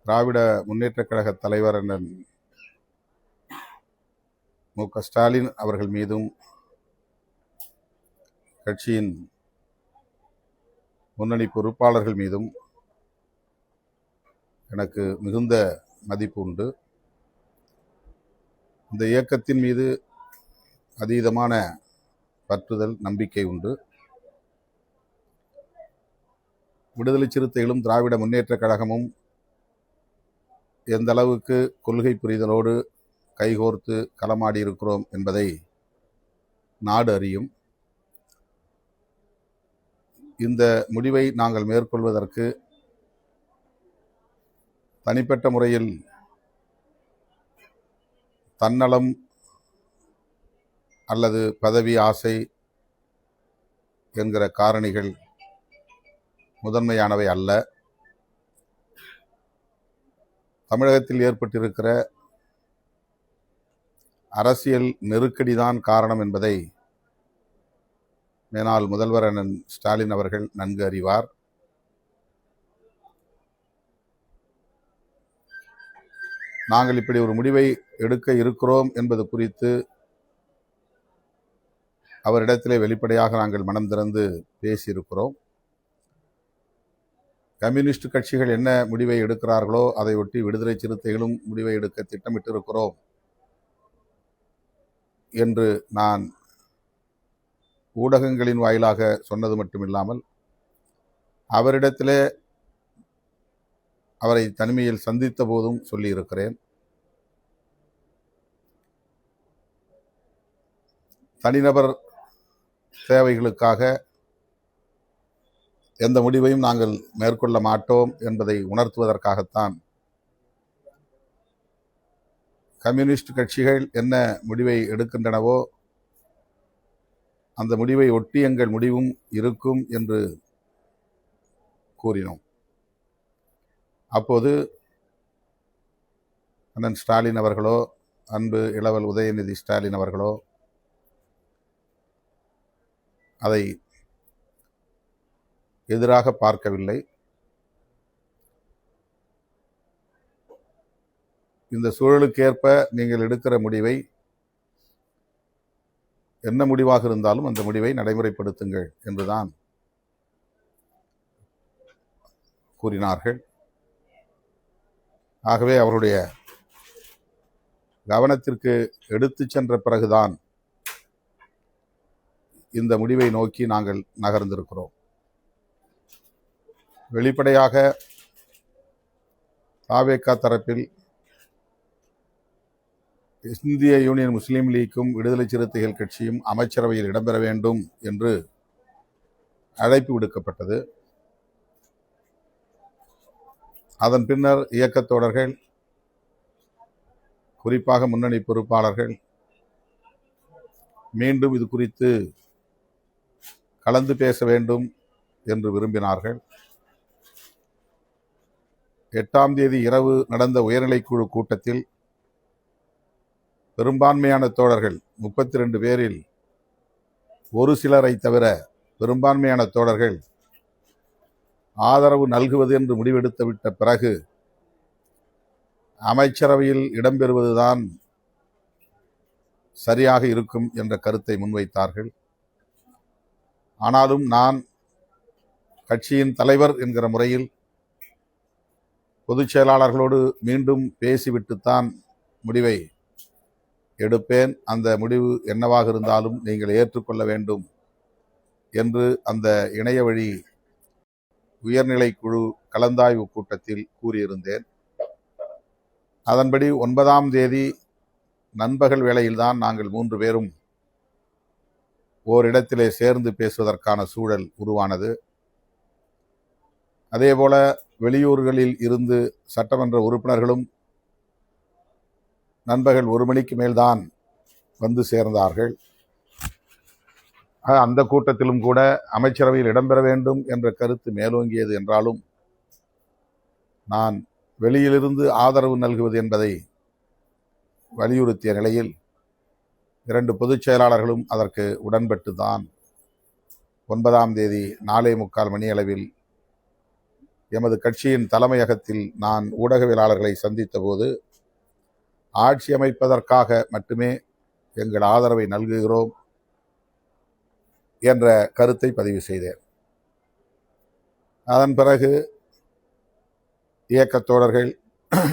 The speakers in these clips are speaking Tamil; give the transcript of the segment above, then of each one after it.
திராவிட முன்னேற்றக் கழக தலைவர் அண்ணன் மு.க.ஸ்டாலின் அவர்கள் மீதும் கட்சியின் முன்னணி பொறுப்பாளர்கள் மீதும் எனக்கு மிகுந்த மதிப்பு உண்டு. இந்த இயக்கத்தின் மீது அதீதமான பற்றுதல், நம்பிக்கை உண்டு. விடுதலை சிறுத்தைகளும் திராவிட முன்னேற்றக் கழகமும் எந்த அளவுக்கு கொள்கை புரிதலோடு கைகோர்த்து களமாடி இருக்கிறோம் என்பதை நாடு அறியும். இந்த முடிவை நாங்கள் மேற்கொள்வதற்கு தனிப்பட்ட முறையில் தன்னலம் அல்லது பதவி ஆசை என்கிற காரணிகள் முதன்மையானவை அல்ல. தமிழகத்தில் ஏற்பட்டிருக்கிற அரசியல் நெருக்கடிதான் காரணம் என்பதை மேனாள் முதல்வர் அண்ணன் ஸ்டாலின் அவர்கள் நன்கு அறிவார். நாங்கள் இப்படி ஒரு முடிவை எடுக்க இருக்கிறோம் என்பது குறித்து அவரிடத்திலே வெளிப்படையாக நாங்கள் மனம் திறந்து பேசியிருக்கிறோம். கம்யூனிஸ்ட் கட்சிகள் என்ன முடிவை எடுக்கிறார்களோ அதை ஒட்டி விடுதலை சிறுத்தைகளும் முடிவை எடுக்க திட்டமிட்டிருக்கிறோம் என்று நான் ஊடகங்களின் வாயிலாக சொன்னது மட்டுமில்லாமல் அவரிடத்திலே அவரை தனிமையில் சந்தித்த போதும் சொல்லியிருக்கிறேன். தனிநபர் தேவைகளுக்காக எந்த முடிவையும் நாங்கள் மேற்கொள்ள மாட்டோம் என்பதை உணர்த்துவதற்காகத்தான் கம்யூனிஸ்ட் கட்சிகள் என்ன முடிவை எடுக்கின்றனவோ அந்த முடிவை ஒட்டி எங்கள் முடிவும் இருக்கும் என்று கூறினோம். அப்போது அண்ணன் ஸ்டாலின் அவர்களோ, அன்பு இளவல் உதயநிதி ஸ்டாலின் அவர்களோ அதை எதிராக பார்க்கவில்லை. இந்த சூழலுக்கேற்ப நீங்கள் எடுக்கிற முடிவை, என்ன முடிவாக இருந்தாலும் அந்த முடிவை நடைமுறைப்படுத்துங்கள் என்றுதான் கூறினார்கள். ஆகவே அவருடைய கவனத்திற்கு எடுத்து சென்ற பிறகுதான் இந்த முடிவை நோக்கி நாங்கள் நகர்ந்திருக்கிறோம். வெளிப்படையாக தாவேகா தரப்பில் இந்திய யூனியன் முஸ்லீம் லீக்கும் விடுதலை சிறுத்தைகள் கட்சியும் அமைச்சரவையில் இடம்பெற வேண்டும் என்று அழைப்பு விடுக்கப்பட்டது. அதன் பின்னர் இயக்கத் தோழர்கள், குறிப்பாக முன்னணி பொறுப்பாளர்கள் மீண்டும் இது குறித்து கலந்து பேச வேண்டும் என்று விரும்பினார்கள். 8ஆம் தேதி இரவு நடந்த உயர்நிலைக்குழு கூட்டத்தில் பெரும்பான்மையான தோழர்கள் 32 பேரில் ஒரு சிலரை தவிர பெரும்பான்மையான தோழர்கள் ஆதரவு நல்குவது என்று முடிவெடுத்துவிட்ட பிறகு அமைச்சரவையில் இடம்பெறுவதுதான் சரியாக இருக்கும் என்ற கருத்தை முன்வைத்தார்கள். ஆனாலும் நான் கட்சியின் தலைவர் என்கிற முறையில் பொதுச் செயலாளர்களோடு மீண்டும் பேசிவிட்டுத்தான் முடிவை எடுப்பேன். அந்த முடிவு என்னவாக இருந்தாலும் நீங்கள் ஏற்றுக்கொள்ள வேண்டும் என்று அந்த இணைய வழி உயர்நிலைக்குழு கலந்தாய்வு கூட்டத்தில் கூறியிருந்தேன். அதன்படி 9ஆம் தேதி நண்பகல் வேளையில்தான் நாங்கள் 3 பேரும் ஓரிடத்திலே சேர்ந்து பேசுவதற்கான சூழல் உருவானது. அதேபோல வெளியூர்களில் இருந்து சட்டமன்ற உறுப்பினர்களும் நண்பகல் 1 மணிக்கு மேல்தான் வந்து சேர்ந்தார்கள். அந்த கூட்டத்திலும் கூட அமைச்சரவையில் இடம்பெற வேண்டும் என்ற கருத்து மேலோங்கியது என்றாலும் நான் வெளியிலிருந்து ஆதரவு நல்குவது என்பதை வலியுறுத்திய நிலையில் 2 பொதுச் செயலாளர்களும் அதற்கு உடன்பட்டு தான் 9ஆம் தேதி 4:45 மணி அளவில் எமது கட்சியின் தலைமையகத்தில் நான் ஊடகவியலாளர்களை சந்தித்த போது ஆட்சி அமைப்பதற்காக மட்டுமே எங்கள் ஆதரவை நல்குகிறோம் என்ற கருத்தை பதிவு செய்தேன். அதன் பிறகு இயக்கத் தோழர்கள்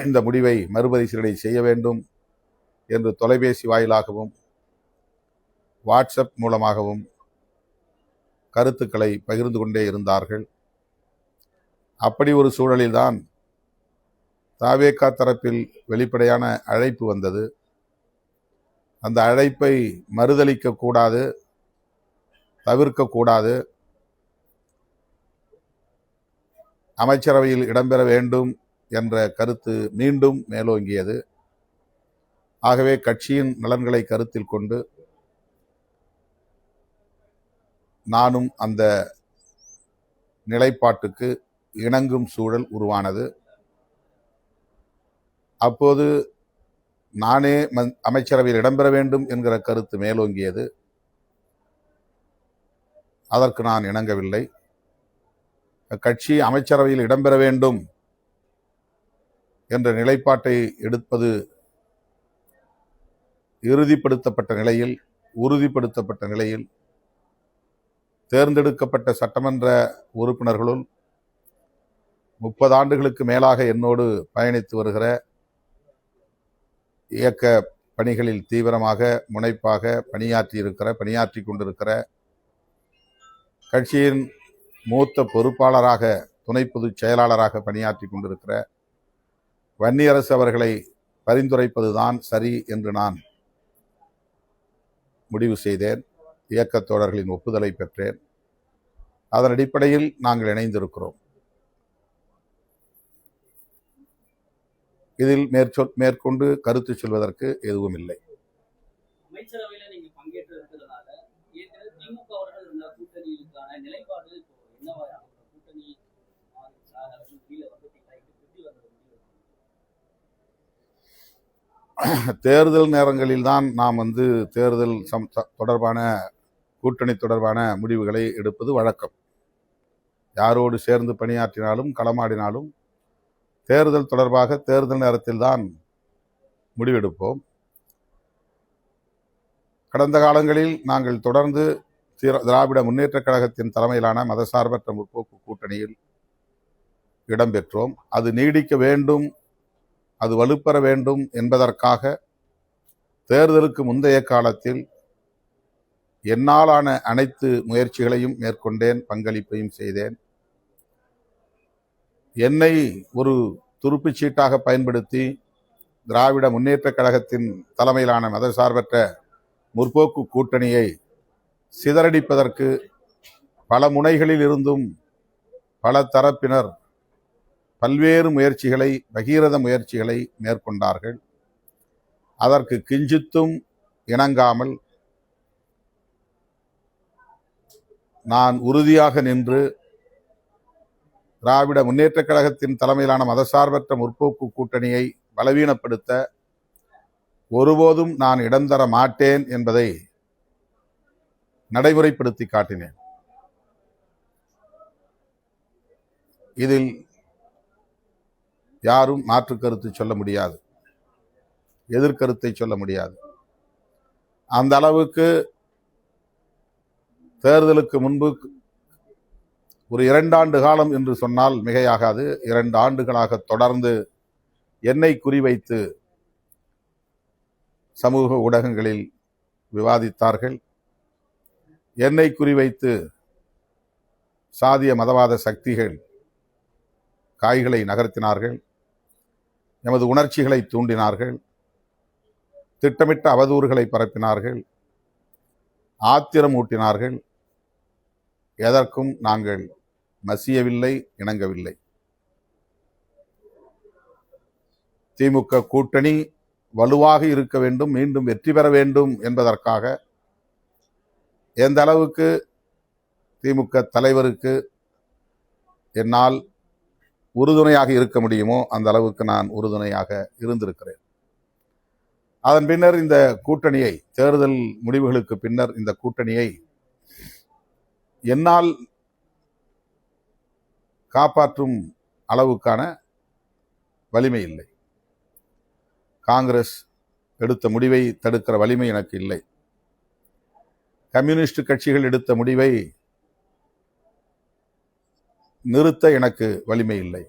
இந்த முடிவை மறுபரிசீலனை செய்ய வேண்டும் என்று தொலைபேசி வாயிலாகவும் வாட்ஸ்அப் மூலமாகவும் கருத்துக்களை பகிர்ந்து கொண்டே இருந்தார்கள். அப்படி ஒரு சூழலில்தான் தவேகா தரப்பில் வெளிப்படையான அழைப்பு வந்தது. அந்த அழைப்பை மறுதலிக்க கூடாது, தவிர்க்கக்கூடாது, அமைச்சரவையில் இடம்பெற வேண்டும் என்ற கருத்து மீண்டும் மேலோங்கியது. ஆகவே கட்சியின் நலன்களை கருத்தில் கொண்டு நானும் அந்த நிலைப்பாட்டுக்கு இணங்கும் சூழல் உருவானது. அப்போது நானே அமைச்சரவையில் இடம்பெற வேண்டும் என்கிற கருத்து மேலோங்கியது. அதற்கு நான் இணங்கவில்லை. கட்சி அமைச்சரவையில் இடம்பெற வேண்டும் என்ற நிலைப்பாட்டை எடுப்பது உறுதிப்படுத்தப்பட்ட நிலையில் தேர்ந்தெடுக்கப்பட்ட சட்டமன்ற உறுப்பினர்களுள் 30 ஆண்டுகளுக்கு மேலாக என்னோடு பயணித்து வருகிற, இயக்க பணிகளில் தீவிரமாக முனைப்பாக பணியாற்றி கொண்டிருக்கிற, கட்சியின் மூத்த பொறுப்பாளராக துணை பொதுச் செயலாளராக பணியாற்றி கொண்டிருக்கிற வன்னியரசு அவர்களை பரிந்துரைப்பதுதான் சரி என்று நான் முடிவு செய்தேன். இயக்கத் தோழர்களின் ஒப்புதலை பெற்றேன். அதன் அடிப்படையில் நாங்கள் இணைந்திருக்கிறோம். இதில் மேற்கொண்டு கருத்து சொல்வதற்கு எதுவும் இல்லை. தேர்தல் நேரங்களில் தான் நாம் தேர்தல் தொடர்பான கூட்டணி தொடர்பான முடிவுகளை எடுப்பது வழக்கம். யாரோடு சேர்ந்து பணியாற்றினாலும் களமாடினாலும் தேர்தல் தொடர்பாக தேர்தல் நேரத்தில் தான் முடிவெடுப்போம். கடந்த காலங்களில் நாங்கள் தொடர்ந்து திராவிட முன்னேற்றக் கழகத்தின் தலைமையிலான மதசார்பற்ற முற்போக்கு கூட்டணியில் இடம்பெற்றோம். அது நீடிக்க வேண்டும், அது வலுப்பெற வேண்டும் என்பதற்காக தேர்தலுக்கு முந்தைய காலத்தில் என்னாலான அனைத்து முயற்சிகளையும் மேற்கொண்டேன், பங்களிப்பையும் செய்தேன். என்னை ஒரு துருப்புச் சீட்டாக பயன்படுத்தி திராவிட முன்னேற்றக் கழகத்தின் தலைமையிலான மதசார்பற்ற முற்போக்கு கூட்டணியை சிதறடிப்பதற்கு பல முனைகளில் இருந்தும் பல தரப்பினர் பல்வேறு முயற்சிகளை, பகீரத முயற்சிகளை மேற்கொண்டார்கள். அதற்கு கிஞ்சித்தும் இணங்காமல் நான் உறுதியாக நின்று திராவிட முன்னேற்றக் கழகத்தின் தலைமையிலான மதசார்பற்ற முற்போக்கு கூட்டணியை பலவீனப்படுத்த ஒருபோதும் நான் இடம் தர மாட்டேன் என்பதை நடைமுறைப்படுத்தி காட்டினேன். இதில் யாரும் மாற்று கருத்து சொல்ல முடியாது, எதிர்கருத்தை சொல்ல முடியாது. அந்த அளவுக்கு தேர்தலுக்கு முன்பு ஒரு 2 ஆண்டு காலம் என்று சொன்னால் மிகையாகாது, 2 ஆண்டுகளாக தொடர்ந்து என்னை குறிவைத்து சமூக ஊடகங்களில் விவாதித்தார்கள். என்னை குறிவைத்து சாதிய மதவாத சக்திகள் காய்களை நகர்த்தினார்கள், எமது உணர்ச்சிகளை தூண்டினார்கள், திட்டமிட்ட அவதூறுகளை பரப்பினார்கள், ஆத்திரம் ஊட்டினார்கள். எதற்கும் நாங்கள் மசியவில்லை, இணங்கவில்லை. திமுக கூட்டணி வலுவாக இருக்க வேண்டும், மீண்டும் வெற்றி பெற வேண்டும் என்பதற்காக எந்த அளவுக்கு திமுக தலைவருக்கு என்னால் உறுதுணையாக இருக்க முடியுமோ அந்த அளவுக்கு நான் உறுதுணையாக இருந்திருக்கிறேன். அதன் பின்னர் இந்த கூட்டணியை, தேர்தல் முடிவுகளுக்கு பின்னர் இந்த கூட்டணியை என்னால் காப்பாற்றும் அளவுக்கான வலிமை இல்லை. காங்கிரஸ் எடுத்த முடிவை தடுக்கிற வலிமை எனக்கு இல்லை. கம்யூனிஸ்ட் கட்சிகள் எடுத்த முடிவை நிறுத்த எனக்கு வலிமை இல்லை.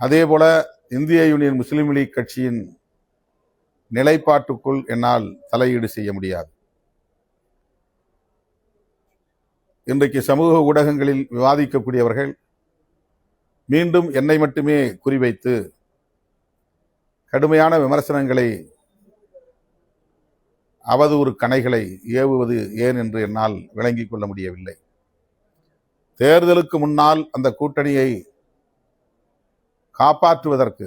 அதேபோல இந்திய யூனியன் முஸ்லீம் லீக் கட்சியின் நிலைப்பாட்டுக்குள் என்னால் தலையீடு செய்ய முடியாது. இன்றைக்கு சமூக ஊடகங்களில் விவாதிக்கக்கூடியவர்கள் மீண்டும் என்னை மட்டுமே குறிவைத்து கடுமையான விமர்சனங்களை, அவதூறு கணைகளை ஏவுவது ஏன் என்று என்னால் விளங்கிக் கொள்ள முடியவில்லை. தேர்தலுக்கு முன்னால் அந்த கூட்டணியை காப்பாற்றுவதற்கு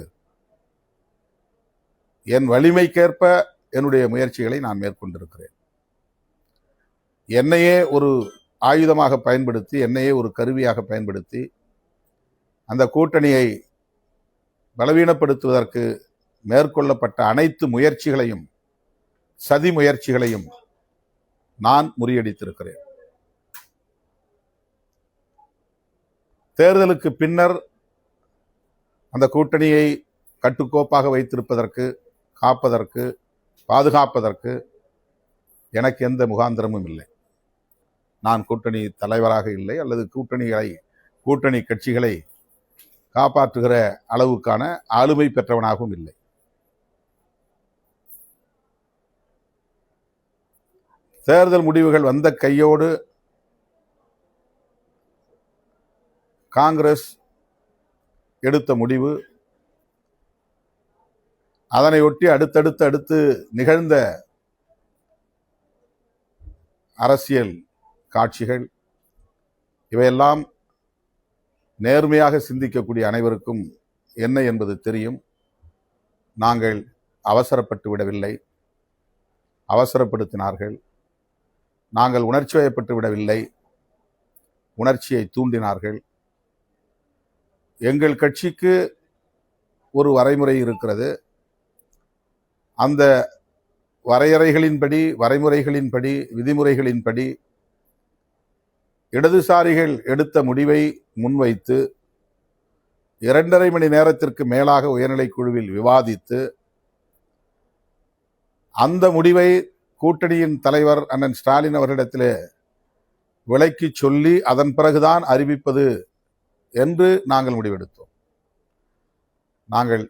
என் வலிமைக்கேற்ப என்னுடைய முயற்சிகளை நான் மேற்கொண்டிருக்கிறேன். என்னையே ஒரு ஆயுதமாக பயன்படுத்தி, என்னையே ஒரு கருவியாக பயன்படுத்தி அந்த கூட்டணியை பலவீனப்படுத்துவதற்கு மேற்கொள்ளப்பட்ட அனைத்து முயற்சிகளையும், சதி முயற்சிகளையும் நான் முறியடித்திருக்கிறேன். தேர்தலுக்கு பின்னர் அந்த கூட்டணியை கட்டுக்கோப்பாக வைத்திருப்பதற்கு, காப்பதற்கு, பாதுகாப்பதற்கு எனக்கு எந்த முகாந்திரமும் இல்லை. நான் கூட்டணி தலைவராக இல்லை, அல்லது கூட்டணி கட்சிகளை காப்பாற்றுகிற அளவுக்கான ஆளுமை பெற்றவனாகவும் இல்லை. தேர்தல் முடிவுகள் வந்த கையோடு காங்கிரஸ் எடுத்த முடிவு, அதனையொட்டி அடுத்து நிகழ்ந்த அரசியல் காட்சிகள், இவையெல்லாம் நேர்மையாக சிந்திக்கக்கூடிய அனைவருக்கும் என்ன என்பது தெரியும். நாங்கள் அவசரப்பட்டு விடவில்லை, அவசரப்படுத்தினார்கள். நாங்கள் உணர்ச்சி வயப்பட்டு விடவில்லை, உணர்ச்சியை தூண்டினார்கள். எங்கள் கட்சிக்கு ஒரு வரைமுறை இருக்கிறது. அந்த வரைமுறைகளின்படி, விதிமுறைகளின்படி இடதுசாரிகள் எடுத்த முடிவை முன்வைத்து 2.5 மணி நேரத்திற்கு மேலாக உயர்நிலைக் குழுவில் விவாதித்து, அந்த முடிவை கூட்டணியின் தலைவர் அண்ணன் ஸ்டாலின் அவர்களிடத்திலே விளக்கி சொல்லி அதன் பிறகுதான் அறிவிப்பது என்று நாங்கள் முடிவெடுத்தோம். நாங்கள்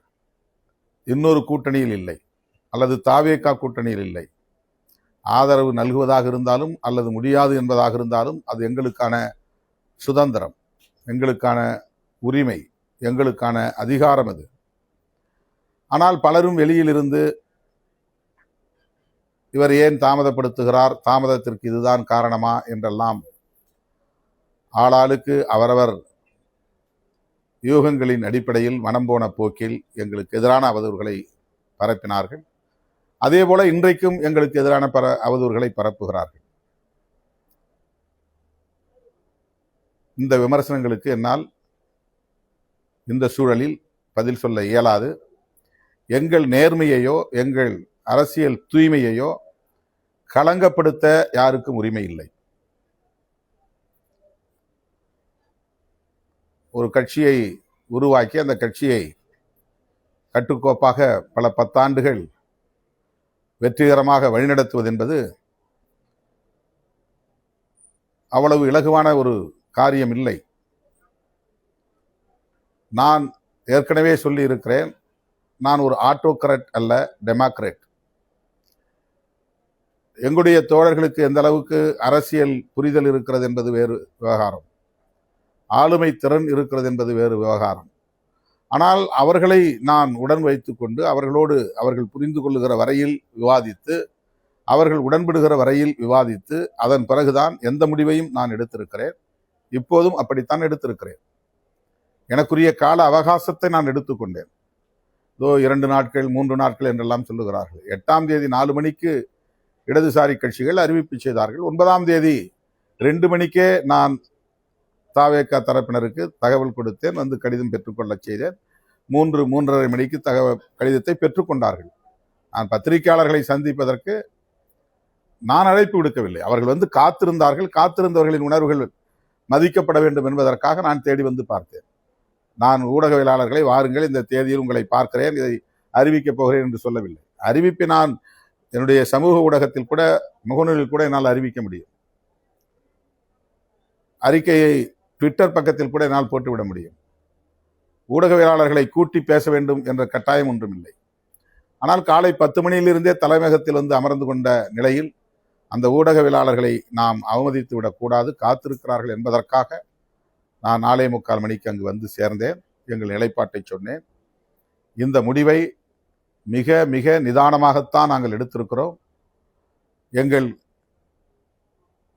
இன்னொரு கூட்டணியில் இல்லை, அல்லது தாவேகா கூட்டணியில் இல்லை. ஆதரவு நல்குவதாக இருந்தாலும் அல்லது முடியாது என்பதாக இருந்தாலும் அது எங்களுக்கான சுதந்திரம், எங்களுக்கான உரிமை, எங்களுக்கான அதிகாரம் அது. ஆனால் பலரும் வெளியிலிருந்து இவர் ஏன் தாமதப்படுத்துகிறார், தாமதத்திற்கு இதுதான் காரணமா என்றெல்லாம் ஆளாளுக்கு அவரவர் யூகங்களின் அடிப்படையில் மனம் போன போக்கில் எங்களுக்கு எதிரான அவதூறுகளை பரப்பினார்கள். அதே போல இன்றைக்கும் எங்களுக்கு எதிரான அவதூறுகளை பரப்புகிறார்கள். இந்த விமர்சனங்களுக்கு என்னால் இந்த சூழலில் பதில் சொல்ல இயலாது. எங்கள் நேர்மையையோ எங்கள் அரசியல் தூய்மையையோ களங்கப்படுத்த யாருக்கும் உரிமை இல்லை. ஒரு கட்சியை உருவாக்கி அந்த கட்சியை கட்டுக்கோப்பாக பல 10 ஆண்டுகள் வெற்றிகரமாக வழிநடத்துவது என்பது அவ்வளவு இலகுவான ஒரு காரியம் இல்லை. நான் ஏற்கனவே சொல்லி இருக்கிறேன், நான் ஒரு ஆட்டோகிராட் அல்ல, டெமோக்ராட். எங்களுடைய தோழர்களுக்கு எந்த அளவுக்கு அரசியல் புரிதல் இருக்கிறது என்பது வேறு விவகாரம், ஆளுமை திறன் இருக்கிறது என்பது வேறு விவகாரம். ஆனால் அவர்களை நான் உடன் வைத்துக் கொண்டு அவர்களோடு அவர்கள் புரிந்து கொள்ளுகிற வரையில் விவாதித்து, அவர்கள் உடன்படுகிற வரையில் விவாதித்து, அதன் பிறகுதான் எந்த முடிவையும் நான் எடுத்திருக்கிறேன். இப்போதும் அப்படித்தான் எடுத்திருக்கிறேன். எனக்குரிய கால அவகாசத்தை நான் எடுத்துக்கொண்டேன். 2 நாட்கள் 3 நாட்கள் என்றெல்லாம் சொல்லுகிறார்கள். 8ஆம் தேதி 4 மணிக்கு இடதுசாரி கட்சிகள் அறிவிப்பு செய்தார்கள். 9ஆம் தேதி 2 மணிக்கே நான் தாவேகா தரப்பினருக்கு தகவல் கொடுத்தேன், வந்து கடிதம் பெற்றுக்கொள்ள செய்தேன். 3:30 மணிக்கு கடிதத்தை பெற்றுக்கொண்டார்கள். நான் பத்திரிகையாளர்களை சந்திப்பதற்கு நான் அழைப்பு விடுக்கவில்லை, அவர்கள் வந்து காத்திருந்தார்கள். காத்திருந்தவர்களின் உணர்வுகள் மதிக்கப்பட வேண்டும் என்பதற்காக நான் தேடி வந்து பார்த்தேன். நான் ஊடகவியலாளர்களை வாருங்கள், இந்த தேதியில் உங்களை பார்க்கிறேன், இதை அறிவிக்கப் போகிறேன் என்று சொல்லவில்லை. அறிவிப்பை நான் என்னுடைய சமூக ஊடகத்தில் கூட, முகநூலில் கூட என்னால் அறிவிக்க முடியும். அறிக்கையை ட்விட்டர் பக்கத்தில் கூட என்னால் போட்டுவிட முடியும். ஊடகவியலாளர்களை கூட்டி பேச வேண்டும் என்ற கட்டாயம் ஒன்றும் இல்லை. ஆனால் காலை 10 மணியிலிருந்தே தலைமையகத்தில் வந்து அமர்ந்து கொண்ட நிலையில் அந்த ஊடகவியலாளர்களை நாம் அவமதித்து விடக்கூடாது, காத்திருக்கிறார்கள் என்பதற்காக நான் 4:45 மணிக்கு அங்கு வந்து சேர்ந்தேன். எங்கள் நிலைப்பாட்டை சொன்னேன். இந்த முடிவை மிக மிக நிதானமாகத்தான் நாங்கள் எடுத்திருக்கிறோம். எங்கள்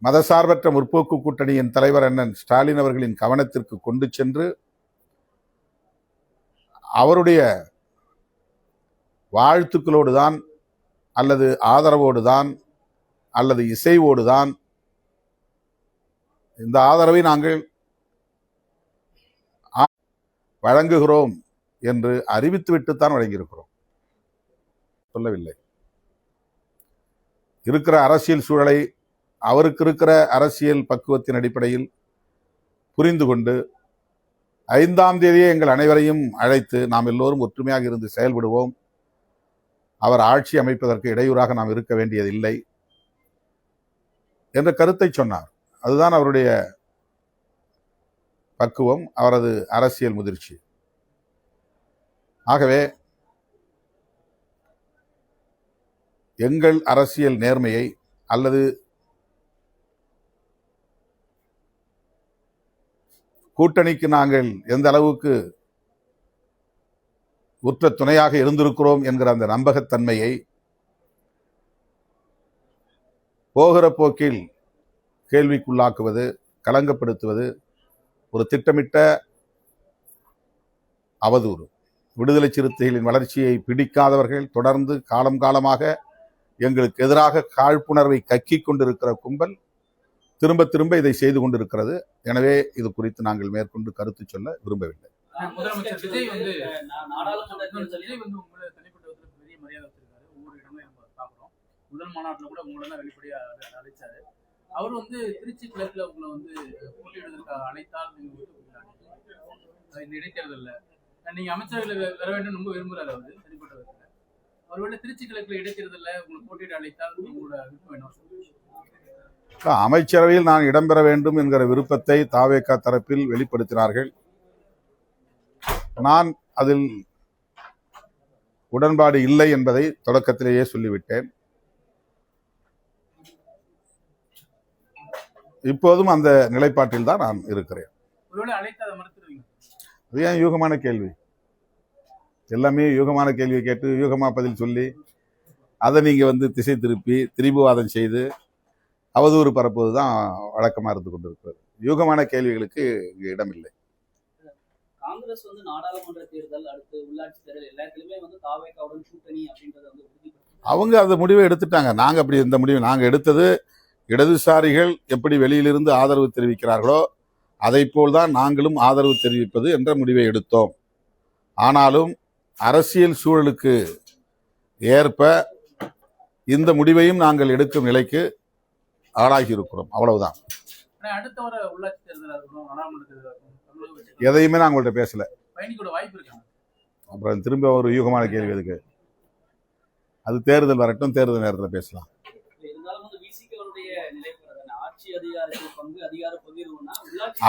மதசார்பற்ற முற்போக்கு கூட்டணியின் தலைவர் அண்ணன் ஸ்டாலின் அவர்களின் கவனத்திற்கு கொண்டு சென்று அவருடைய வாழ்த்துக்களோடு தான் அல்லது ஆதரவோடு தான் அல்லது இசைவோடு தான் இந்த ஆதரவை நாங்கள் வழங்குகிறோம் என்று அறிவித்துவிட்டுத்தான் வழங்கியிருக்கிறோம், சொல்லவில்லை. இருக்கிற அரசியல் சூழலை அவருக்கு இருக்கிற அரசியல் பக்குவத்தின் அடிப்படையில் புரிந்து கொண்டு 5ஆம் தேதியே எங்கள் அனைவரையும் அழைத்து நாம் எல்லோரும் ஒற்றுமையாக இருந்து செயல்படுவோம், அவர் ஆட்சி அமைப்பதற்கு இடையூறாக நாம் இருக்க வேண்டியதில்லை என்ற கருத்தை சொன்னார். அதுதான் அவருடைய பக்குவம், அவரது அரசியல் முதிர்ச்சி. ஆகவே எங்கள் அரசியல் நேர்மையை அல்லது கூட்டணிக்கு நாங்கள் எந்த அளவுக்கு உற்ற துணையாக இருந்திருக்கிறோம் என்கிற அந்த நம்பகத்தன்மையை போகிற போக்கில் கேள்விக்குள்ளாக்குவது, களங்கப்படுத்துவது ஒரு திட்டமிட்ட அவதூறு. விடுதலை சிறுத்தைகளின் வளர்ச்சியை பிடிக்காதவர்கள் தொடர்ந்து காலம் காலமாக எங்களுக்கு எதிராக காழ்ப்புணர்வை கக்கிக் கொண்டிருக்கிற கும்பல் திரும்ப திரும்ப இதை செய்து கொண்டிருக்கிறது. எனவே இது குறித்து நாங்கள் மேற்கொண்டு கருத்து சொல்ல விரும்பவில்லை. முதலமைச்சர் விஜய் வந்து உங்களை தனிப்பட்ட பெரிய மரியாதை வச்சிருக்காரு. ஒவ்வொரு இடமே நம்ம பார்க்குறோம். முதல் மாநாட்டில் கூட உங்களை தான் வெளிப்படையாக அழைச்சாரு. அவர் வந்து திருச்சி கிழக்குல உங்களை வந்து போட்டியிடுவதற்காக அழைத்தால் இந்த இடைத்தேர்தலில் நீங்க அமைச்சர்களை வர வேண்டும் ரொம்ப விரும்புகிறார். அவர் தனிப்பட்ட விதத்தில் ஒருவேளை திருச்சி கிழக்குல இடைத்தேர்தலில் உங்களை போட்டியிட அழைத்தால் உங்களோட விருப்பம் என்ன? அமைச்சரவையில் நான் இடம்பெற வேண்டும் என்கிற விருப்பத்தை தாவேகா தரப்பில் வெளிப்படுத்தினார்கள். நான் அதில் உடன்பாடு இல்லை என்பதை தொடக்கத்திலேயே சொல்லிவிட்டேன். இப்போதும் அந்த நிலைப்பாட்டில் தான் நான் இருக்கிறேன். அது ஏன் யூகமான கேள்வி? எல்லாமே யூகமான கேள்வியை கேட்டு யூகமா பதில் சொல்லி அதை நீங்க வந்து திசை திருப்பி திரிபுவாதம் செய்து அவதூறு பரப்புவது தான் வழக்கமா இருந்து கொண்டிருக்கிறது. யூகமான கேள்விகளுக்கு இங்கு இடமில்லை. காங்கிரஸ் வந்து நாடாளுமன்ற தேர்தல், அடுத்து உள்ளாட்சி தேர்தல் எல்லாத்துலயுமே வந்து தாவேகாவுடன் கூட்டணி அப்படின்றத வந்து அவங்க அந்த முடிவை எடுத்துட்டாங்க. நாங்க அப்படி இந்த முடிவை நாங்க எடுத்தது, இடதுசாரிகள் எப்படி வெளியிலிருந்து ஆதரவு தெரிவிக்கிறார்களோ அதை போல்தான் நாங்களும் ஆதரவு தெரிவிப்பது என்ற முடிவை எடுத்தோம். ஆனாலும் அரசியல் சூழலுக்கு ஏற்ப இந்த முடிவையும் நாங்கள் எடுக்கும் நிலைக்கு ஆளாகி இருக்கிறோம், அவ்வளவுதான். எதையுமே நான் உங்கள்கிட்ட பேசல. அப்புறம் திரும்ப ஒரு யூகமான கேள்வி எதுக்கு? அது தேர்தல் வரட்டும், தேர்தல் நேரத்தில் பேசலாம்.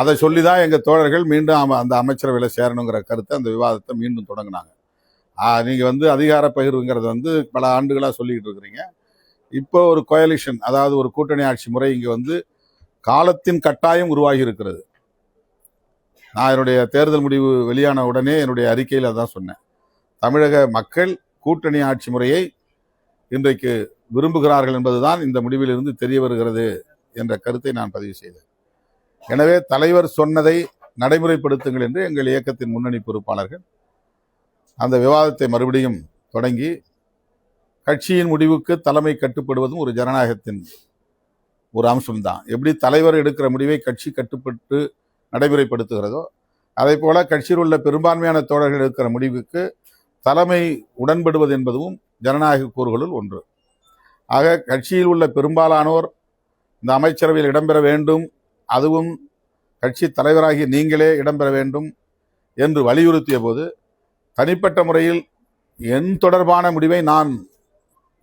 அதை சொல்லிதான் எங்க தோழர்கள் மீண்டும் அந்த அமைச்சரவையில் சேரணுங்கிற கருத்தை, அந்த விவாதத்தை மீண்டும் தொடங்கினாங்க. நீங்க வந்து அதிகார பகிர்வுங்கிறத வந்து பல ஆண்டுகளா சொல்லிக்கிட்டு இருக்கிறீங்க. இப்போ ஒரு கோயலிஷன், அதாவது ஒரு கூட்டணி ஆட்சி முறை இங்கே வந்து காலத்தின் கட்டாயம் உருவாகி இருக்கிறது. நான் என்னுடைய தேர்தல் முடிவு வெளியான உடனே என்னுடைய அறிக்கையில் அதான் சொன்னேன். தமிழக மக்கள் கூட்டணி ஆட்சி முறையை இன்றைக்கு விரும்புகிறார்கள் என்பதுதான் இந்த முடிவிலிருந்து தெரிய வருகிறது என்ற கருத்தை நான் பதிவு செய்தேன். எனவே தலைவர் சொன்னதை நடைமுறைப்படுத்துங்கள் என்று எங்கள் இயக்கத்தின் முன்னணி பொறுப்பாளர்கள் அந்த விவாதத்தை மறுபடியும் தொடங்கி, கட்சியின் முடிவுக்கு தலைமை கட்டுப்படுவதும் ஒரு ஜனநாயகத்தின் ஒரு அம்சம்தான். எப்படி தலைவர் எடுக்கிற முடிவை கட்சி கட்டுப்பட்டு நடைமுறைப்படுத்துகிறதோ அதே போல கட்சியில் உள்ள பெரும்பான்மையான தோழர்கள் எடுக்கிற முடிவுக்கு தலைமை உடன்படுவது என்பதும் ஜனநாயக கூறுகளுள் ஒன்று. ஆக கட்சியில் உள்ள பெரும்பாலானோர் இந்த அமைச்சரவையில் இடம்பெற வேண்டும், அதுவும் கட்சி தலைவராகி நீங்களே இடம்பெற வேண்டும் என்று வலியுறுத்திய போது தனிப்பட்ட முறையில் என் தொடர்பான முடிவை நான்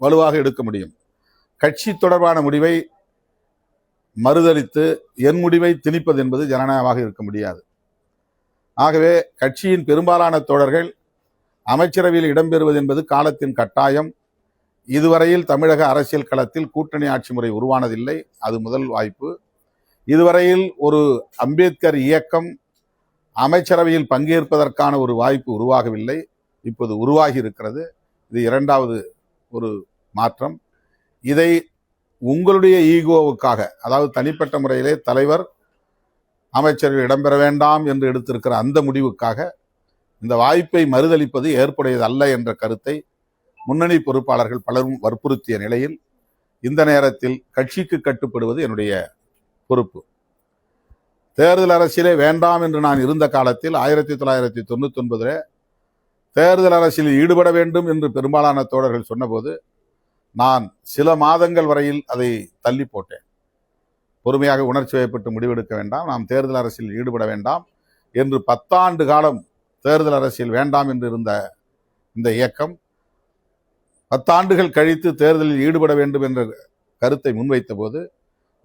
வலுவாக எடுக்க முடியும். கட்சி தொடர்பான முடிவை மறுதலித்து என் முடிவை திணிப்பது என்பது ஜனநாயகமாக இருக்க முடியாது. ஆகவே கட்சியின் பெரும்பாலான தோழர்கள் அமைச்சரவையில் இடம்பெறுவது என்பது காலத்தின் கட்டாயம். இதுவரையில் தமிழக அரசியல் களத்தில் கூட்டணி ஆட்சி முறை உருவானதில்லை. அது முதல் வாய்ப்பு. இதுவரையில் ஒரு அம்பேத்கர் இயக்கம் அமைச்சரவையில் பங்கேற்பதற்கான ஒரு வாய்ப்பு உருவாகவில்லை. இப்போது உருவாகி இருக்கிறது. இது இரண்டாவது ஒரு மாற்றம். இதை உங்களுடைய ஈகோவுக்காக, அதாவது தனிப்பட்ட முறையிலே தலைவர் அமைச்சரவையில் இடம்பெற வேண்டாம் என்று எடுத்திருக்கிற அந்த முடிவுக்காக இந்த வாய்ப்பை மறுதளிப்பது ஏற்புடையது அல்ல என்ற கருத்தை முன்னணி பொறுப்பாளர்கள் பலரும் வற்புறுத்திய நிலையில் இந்த நேரத்தில் கட்சிக்கு கட்டுப்படுவது என்னுடைய பொறுப்பு. தேர்தல் அரசியலே வேண்டாம் என்று நான் இருந்த காலத்தில் 1999 தேர்தல் அரசியலில் ஈடுபட வேண்டும் என்று பெரும்பாலான தோழர்கள் சொன்னபோது நான் சில மாதங்கள் வரையில் அதை தள்ளி போட்டேன். பொறுமையாக உணர்ச்சி வயப்பட்டு முடிவெடுக்க வேண்டாம், நாம் தேர்தல் அரசியலில் ஈடுபட வேண்டாம் என்று 10 ஆண்டு காலம் தேர்தல் அரசியல் வேண்டாம் என்று இருந்த இந்த இயக்கம் 10 ஆண்டுகள் கழித்து தேர்தலில் ஈடுபட வேண்டும் என்ற கருத்தை முன்வைத்த போது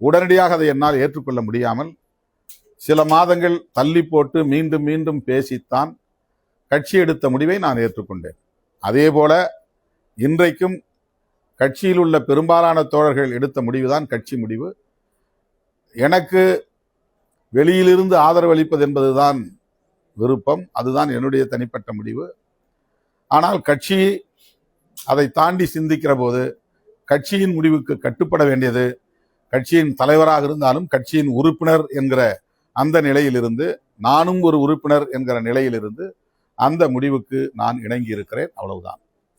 உடனடியாக அதை என்னால் ஏற்றுக்கொள்ள முடியாமல் சில மாதங்கள் தள்ளி போட்டு மீண்டும் மீண்டும் பேசித்தான் கட்சி எடுத்த முடிவை நான் ஏற்றுக்கொண்டேன். அதே போல இன்றைக்கும் கட்சியில் உள்ள பெரும்பாலான தோழர்கள் எடுத்த முடிவுதான் கட்சி முடிவு. எனக்கு வெளியிலிருந்து ஆதரவு அளிப்பது என்பதுதான் விருப்பம், அதுதான் என்னுடைய தனிப்பட்ட முடிவு. ஆனால் கட்சி அதை தாண்டி சிந்திக்கிற போது கட்சியின் முடிவுக்கு கட்டுப்பட வேண்டியது கட்சியின் தலைவராக இருந்தாலும் கட்சியின் உறுப்பினர் என்கிற அந்த நிலையிலிருந்து, நானும் ஒரு உறுப்பினர் என்கிற நிலையிலிருந்து அந்த முடிவுக்கு நான் இணங்கி இருக்கிறேன். அவ்வளவுதான்.